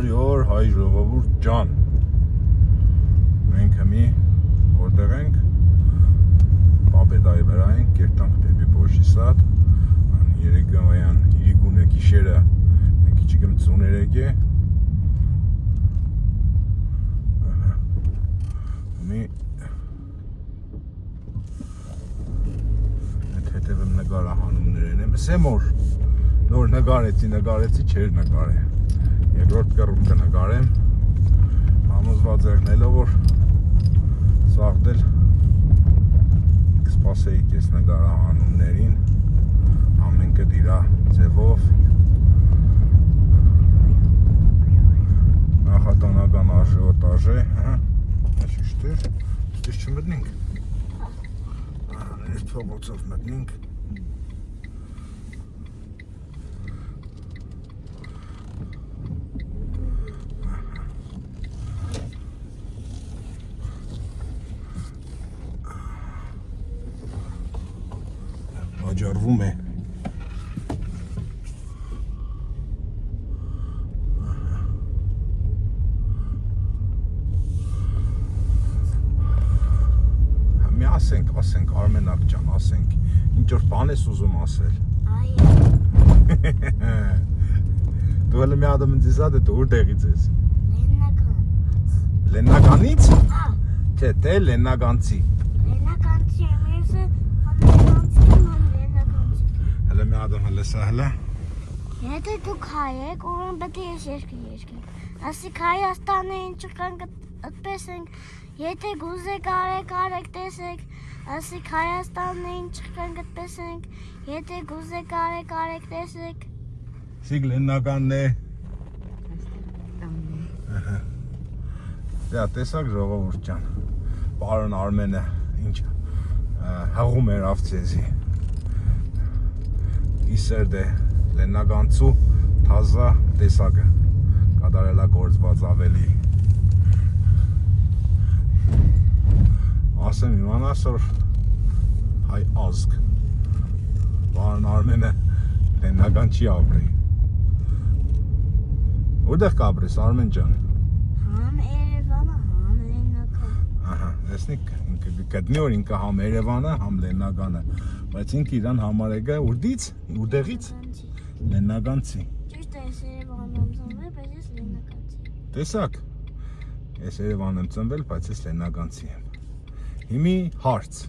Բարի օր, հայ ժողովուրդ ջան։ Մենք հիմի որտեղ ենք։ Պապեդայի վրա ենք, կերտանք դեպի Պոշիսատ։ Երեգամայան իրիգունը գիշերը մի քիչ գմցուներեք է։ Հիմի այդ հետևում նկարահանումներն են։ Սեմոր նոր նկարեցի, չէր նկարե։ Երկրորդ կռուպը նկարեմ, համոզված եղնելով, որ սաղդել կսպասեիք ես նկարահանումներին, ամենքը դիրա ձևով, նախատանական արժեոտաժ է, շիշտեր, ստիշ չմտնինք, այս փողոցով մտնինք, աջարվում է մի ասենք Արմենակ ջան, ասենք ինչ որ բան ես ուզում ասել դու հələ մի հատ մնձիսատ է դու որտեղից ես Լեննականից չէ թե Լեննականցի Հələ մի ադամ հələ սա հələ Եթե դուք հայ եք, ուրեմն պետք է ես երկրի ասիկ Հայաստանը ինչ կան այդպես ենք Եթե գուզեք արեք տեսեք ասիկ Հայաստանը ինչ կան այդպես ենք Եթե գուզեք արեք տեսեք Սիկ Լեննականն է Դա տեսակ ժողովուրդ ջան Պարոն Արմենը ինչ հղում էր ավցեզի Իսերդ է Լեննականցու թազա տեսակը կատարելա գործված ավելի ասեմ իմանաս որ հայ ազգ Պարոն Արմենը Լեննական չի ապրի Որտեղ կապրես Արմեն ջան Համ Երևանը, համ Լեննական Տեսնիք գտնի որ ինքը համ Երևանը, համ Լեննականը Բայց ինքը իրան համար եկա ուրդից, ուրդեղից Լեննականցի Ճիշտ է, ես Երևանում եմ ծնվել, բայց ես Լեննականցի Տեսակ, ես Երևանում եմ ծնվել, բայց ես Լեննականցի եմ Հիմի հարց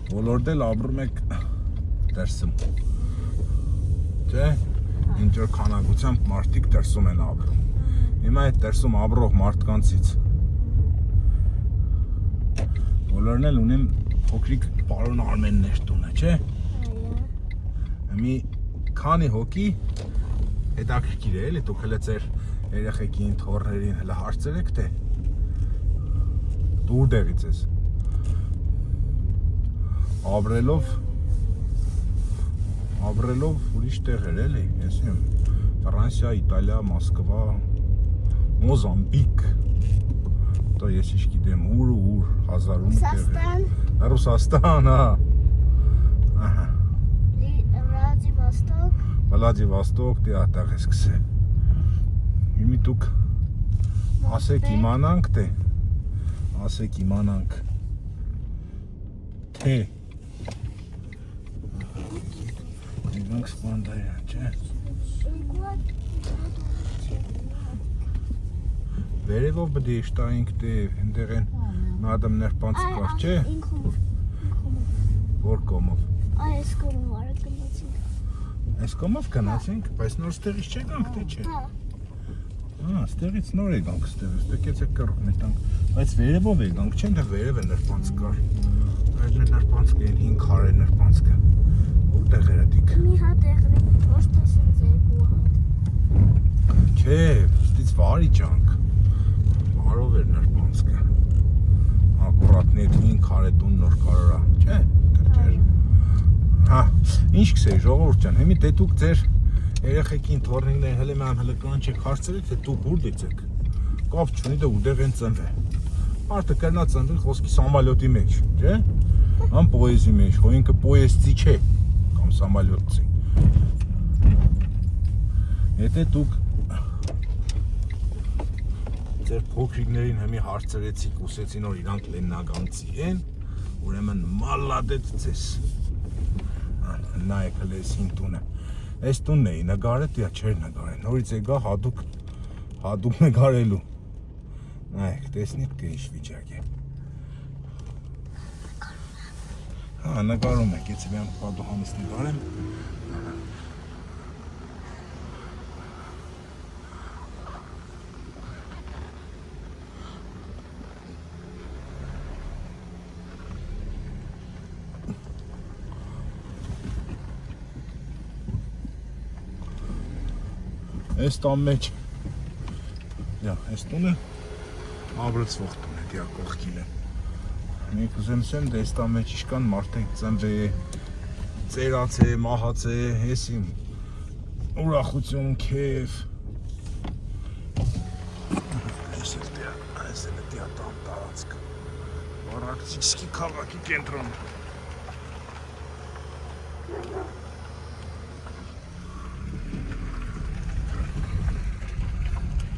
Ոլորտել ապրում եք դրսում Չէ, ինչ որ քանակությամբ մարդիկ դրսում են ապրում Հիմա այդ դրսում ապրող մարդկանցից Բոլորն էլ ունեմ փոքրիկ պարոն Արմեններ տունը, չէ։ Մի քանի հոգի հետաքրքիր է, էլի դուք հələ ձեր երեխեքին, թոռներին հələ հարցրեք թե դու որտեղից ես։ Ապրելով ուրիշ տեղեր էլի, ես եմ Ֆրանսիա, Իտալիա, Մոսկվա, Մոզամբիկ Դա ես ինչ գիտեմ, ուր, հազարում տեղեր Ռուսաստան, հա Վլադիվոստոկ, դե ատեղ ես կսե Հիմի դուք ասեք իմանանք թե Ասեք իմանանք Թե Դիվանք սպանդայրան, չէ Վերևով բդի իշտայինք թե հնդեղ են մադամ ներպանց կար, չէ? Որ կոմով? Այս կոմով արը կնացինք Այս կոմով կնացինք, բայց նոր ստեղից չեկանք թե չէ? Ստեղից նոր եկանք ստեղից, դեկեց եք կռով նետանք Բայց վերևով եկանք, չեն թե վերև է ներպանց կար Այդ ներպանց կեն 5 քարե ներպանց կը Որտեղ էր ատիք? Մի հատ եղրիկ, ոչ թե սենց երկու հատ Չէ, ստից վարի ճանք Բարով էր ներպանցկը Ակուրատնի էդ 5 քարե տուն նոր կարորա, չէ, դրջեր Հա, ինչ կսեի ժողովուրդ ջան, հիմի թե դուք ձեր երեխեքին թոռնիներ հələ մամ հələ կանչ եք հարցրեք, թե դուք ուրդից եք Կապ չունի դա ուրդեղ են ծնվել Մարդը կրնա ծնվել խոսքի սամալյոտի մեջ, չէ Համ պոեզի մեջ, հո ինքը պոեզցի չէ Կամ սամալյոտցի Եթե դուք ձեր փոքրիկներին հիմի հարցրեցիք, ուսեցին որ իրանք լեննագանցի են, ուրեմն մալադեց ձեզ։ Նայեք հլեսին տունը։ Այս տունն էի նգարել, դիա չէր նգարել։ Նորից եկա հադուկ նգարելու։ Նայեք, տեսնիք թե ինչ վիճակ է։ Հա, նկարում եք, եթե միան պատուհանից նկարեմ։ Այս տան մեջ, այս տունը ապրեցվող տուն է, դիա կողքին է։ Մենք ուզեմ սեմ, դե այս տան մեջ իշկան մարդենք ծնվե, ծերած է, մահաց է, ես իմ ուրախություն, քեվ։ Այս էլ է դիա տան տարածք, վարակցիչքի քաղաքի կենտրոն։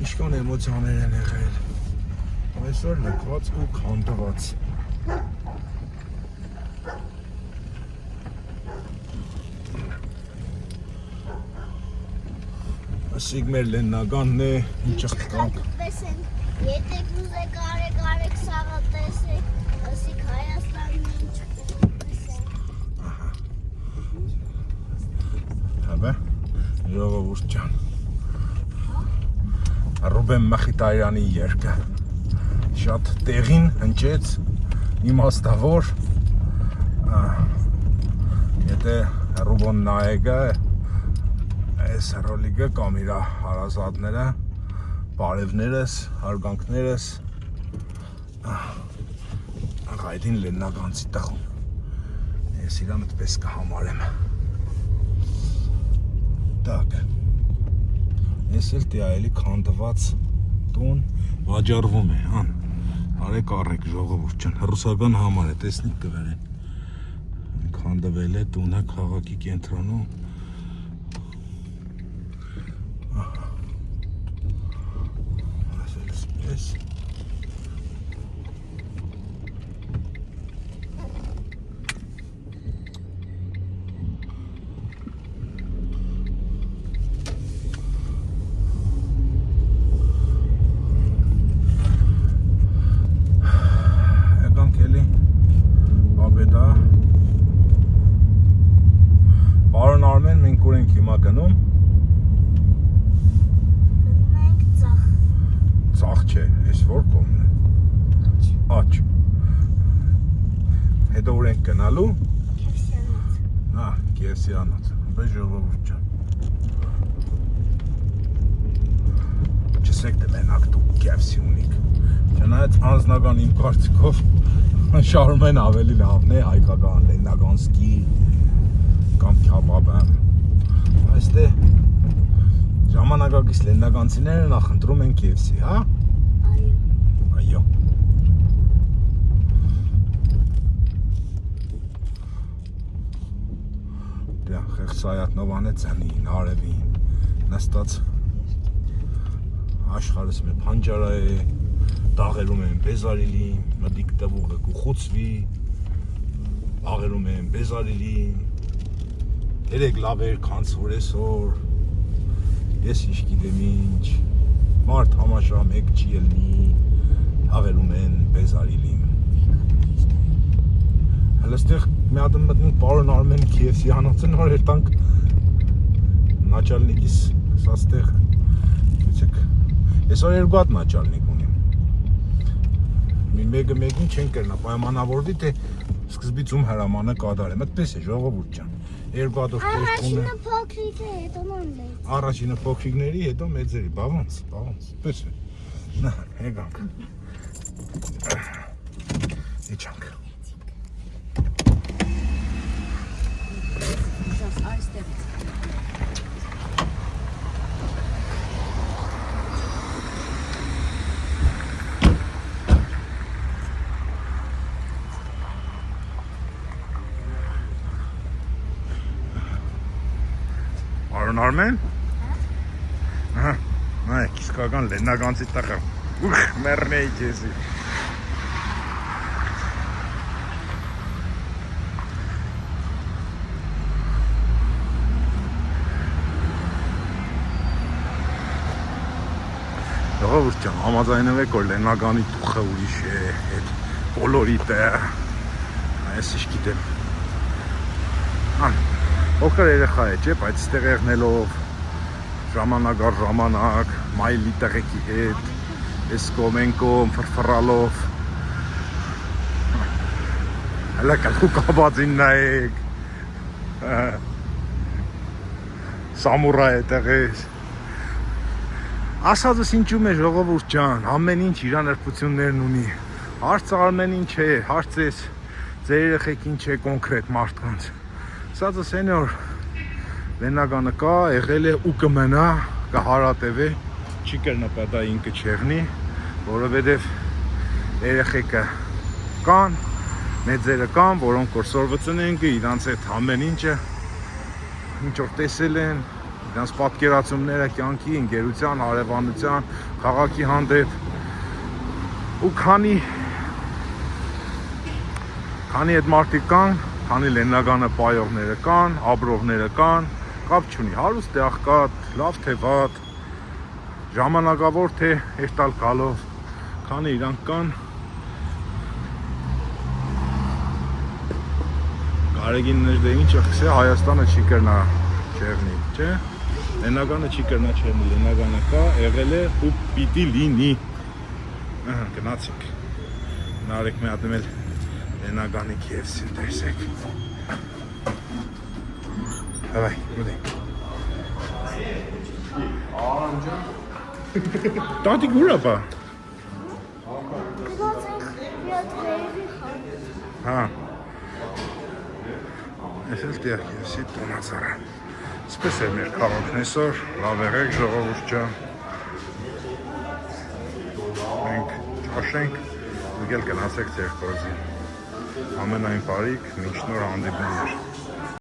Իշկան էմոցիաներ են եղել, այսօր լքված ու քանդված։ Ասիկ մեր լեննագանն է, ինչը խտանք։ Եթե կուզեք արեք սաղը տեսեք, ասիկ Հայաստանն ինչ տեսեք։ Հաբե, ժողովուրդ ջան։ Ռուբեն Մխիթարյանի երգը շատ տեղին հնչեց, իմաստավոր, եթե Ռուբոն նայեգը, այս ռոլիկը կամ իր հարազատները, բարևներս, հարգանքներս, աղայդին լեննագանցի տղուն, ես իրան այդպես կհամարեմ, տակ, ես էլ տիայելի քանդված տուն վաճառվում է, հան, արեք առեք ժողովուրդ ջան, ռուսական համար է, տեսնիք կվերեն, քանդվել է տունը քաղաքի կենտրոնում, ասել սպես, Պարոն Արմեն, մենք ուր ենք հիմա գնում։ Մենք ծախ։ Ծախ չէ, այս որ կողմն է։ Աչ։ Հետո ուր ենք գնալու։ Քևսյանոց։ Հա, Քևսյանոց։ Բայց ժողովուրդ ջան։ Չսեք թե մենակ դուք Քևսի ունիք։ Չնայած անձնական իմ կարծիքով Շարումեն ավելի լավն է հայկական լեննագանսկի կամ քյաբաբը, այստե ժամանակակից լեննագանցիները նախընտրում են KFC, հա? Այո։ Դե Խեղսայատնովան է ծնին, արևին, նստած աշխարհս մե փանջարա է, դաղերում են բեզարիլի, մդիկ տվուղը կուխուցվի, աղերում են բեզարիլի, երեք լավ էր քանցոր այսօր, ես ինչ գիտեմ ինչ, մարդ համաշա մեկ չի ելնի, աղերում են բեզարիլին։ Հələ ստեղ մի հատ մտնենք պարոն Արմեն KFC հանոցը նոր երտանք начальникիս սա ստեղ, գուցեք, այսօր երկու հատ начальник ունիմ, մեկը մեկին չեն կրնա, պայմանավորվի, թե սկզբից ում հրամանը կատարեմ, այդպես է ժողովուրդ ջան, երկու հատով տեսքունը, Առաջինը փոքրիկ է, հետո մեծ։ առաջինը փոքրիկների, հետո մեծերի, բավանց, այդպես է, նա, եկանք, իջանք, Պարոն Արմեն, Նայեք, իսկական լեննագանցի տղա։ Ուխ, մեռնեի քեզի։ Ժողովուրդ ջան, համաձայնվեք, որ լեննագանի տուխը ուրիշ է, այդ կոլորիտը, այս ինչ գիտեմ։ Փոքր երեխա է, չէ՞, բայց այստեղ եղնելով ժամանակ առ ժամանակ, մայլի տղեկի հետ, այս կոմենկոմ, ֆրֆռալով, հələ գլխու կապածին նայեք, սամուրայ է տղես, ասածս ինչում է ժողովուրդ ջան, ամեն ինչ իր նրբություններն ունի, հարցը ամեն ինչ է, հարցես ձեր երեխեքին չէ կոնկրետ մարդկանց, ասածս են որ լեննագանը կա, եղել է ու կմնա, կհարատև է, չի կրնապա դա ինքը չեղնի, որովհետև երեխեքը կան, մեծերը կան, որոնք որ սորվծն են կը, իրանց հետ ամեն ինչը, ինչ որ տեսել են, իրանց պատկերացումները կյանքի, ընկերության, հարևանության, քաղաքի հանդեպ, ու քանի այդ մարդիկ կան, քանի լեննագանը պայողները կան, ապրողները կան, կապ չունի, հարուստ է աղքատ, լավ թե վատ, ժամանակավոր թե էշտալ կալով, քանի իրանք կան, Գարեգիններ դե ինչ ախսե Հայաստանը չի կրնա չեղնի, չէ, լեննագանը չի կրնա չեղնի, լեննագանը կա, եղել է ու պիտի լինի, գնացիք, նարեք մի հատում էլ լեննագանի KFC-ն տեսեք, Давай, иди. Տատի գուրա բա։ Հա։ Ես էլ տեղ KFC տնածարա։ Սպես է մեր քաղաքն այսօր, լավ եղեք ժողովուրդ ջան։ Մենք ճաշենք, դուք էլ գնացեք ձեր գործին։ Ամենայն բարիք, մինչ նոր հանդիպումներ։